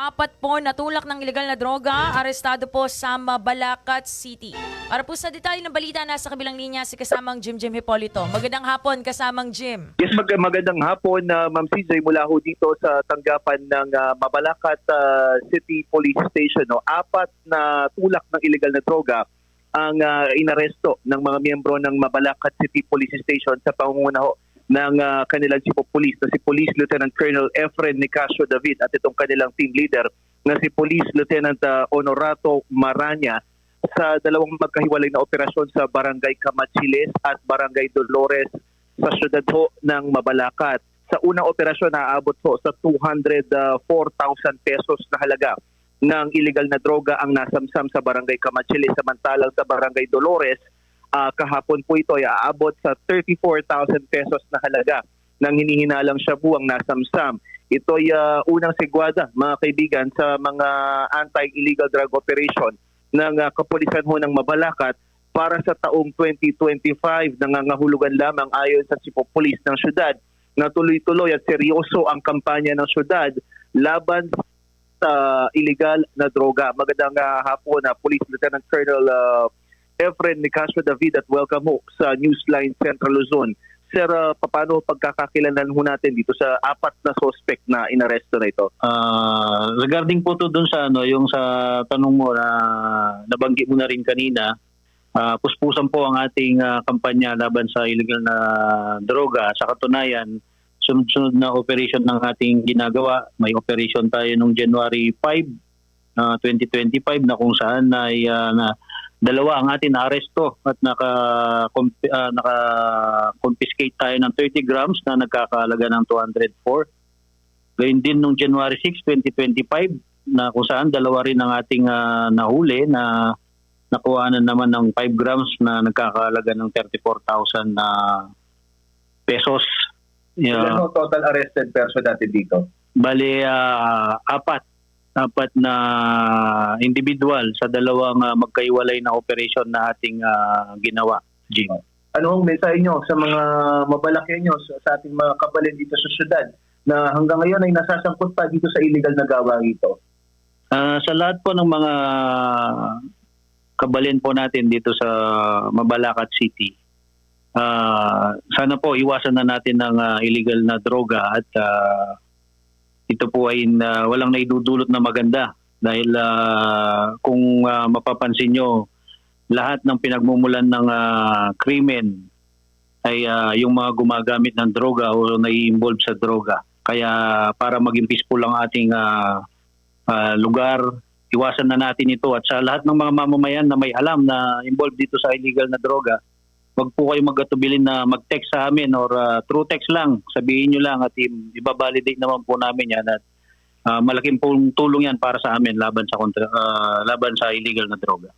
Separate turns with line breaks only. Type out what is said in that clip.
apat po natulak ng ilegal na droga, arestado po sa Mabalacat City. Para po sa detalye ng balita, nasa kabilang linya si kasamang Jim Hipolito. Magandang hapon, kasamang Jim.
Yes, magandang hapon, Ma'am CJ, mula ho dito sa tanggapan ng Mabalacat City Police Station. No? Apat na tulak ng illegal na droga ang inaresto ng mga miyembro ng Mabalacat City Police Station sa pangunguna ho ng kanilang chief of police na si Police Lieutenant Colonel Efren Nicasio David at itong kanilang team leader na si Police Lieutenant Honorato Maranya sa dalawang magkahiwalay na operasyon sa Barangay Camachiles at Barangay Dolores sa syudad ho ng Mabalacat. Sa unang operasyon, naaabot ho sa 204,000 pesos na halaga ng illegal na droga ang nasamsam sa Barangay Camachiles, samantalang sa Barangay Dolores, kahapon po ito ay aabot sa 34,000 pesos na halaga ng hinihinalang shabu ang nasamsam. Ito ay unang sigwada, mga kaibigan, sa mga anti-illegal drug operation ng kapulisan ho ng Mabalacat para sa taong 2025. Nangangahulugan lamang ayon sa Chief of Police ng syudad na tuloy-tuloy at seryoso ang kampanya ng syudad laban sa illegal na droga. Magandang hapon na Police Lieutenant Colonel Efren Nicasio David at welcome ho sa Newsline Central Luzon. Sir, paano pagkakakilanlan ho natin dito sa apat na suspect na inaresto na ito?
Regarding po to dun sa yung sa tanong mo na nabanggit mo na rin kanina, puspusan po ang ating kampanya laban sa illegal na droga. Sa katunayan, sunod-sunod na operation ng ating ginagawa. May operation tayo noong January 5, 2025 na kung saan ay dalawa ang atin na-aresto at naka-confiscate tayo ng 30 grams na nagkakahalaga ng 204. Gayun din noong January 6, 2025 na kung saan dalawa rin ang ating nahuli na nakuhanan naman ng 5 grams na nagkakahalaga ng 34,000 pesos.
Ilan total arrested person natin dito?
Bali, apat na individual sa dalawang magkaiwalay na operation na ating ginawa, Jim.
Ano ang mensahe nyo sa mga Mabalakyenyo, sa ating mga kabalin dito sa syudad na hanggang ngayon ay nasasangkot pa dito sa illegal na gawa ito?
Sa lahat po ng mga kabalin po natin dito sa Mabalacat City, sana po iwasan na natin ng illegal na droga at ito po ay walang naidudulot na maganda dahil kung mapapansin nyo, lahat ng pinagmumulan ng krimen ay yung mga gumagamit ng droga o nai-involve sa droga. Kaya para maging peaceful ang ating lugar, iwasan na natin ito. At sa lahat ng mga mamamayan na may alam na involved dito sa illegal na droga, wag po kayo mag-atubilin na mag-text sa amin or through text lang. Sabihin nyo lang at ibabalidate naman po namin yan at malaking tulong yan para sa amin laban sa illegal na droga.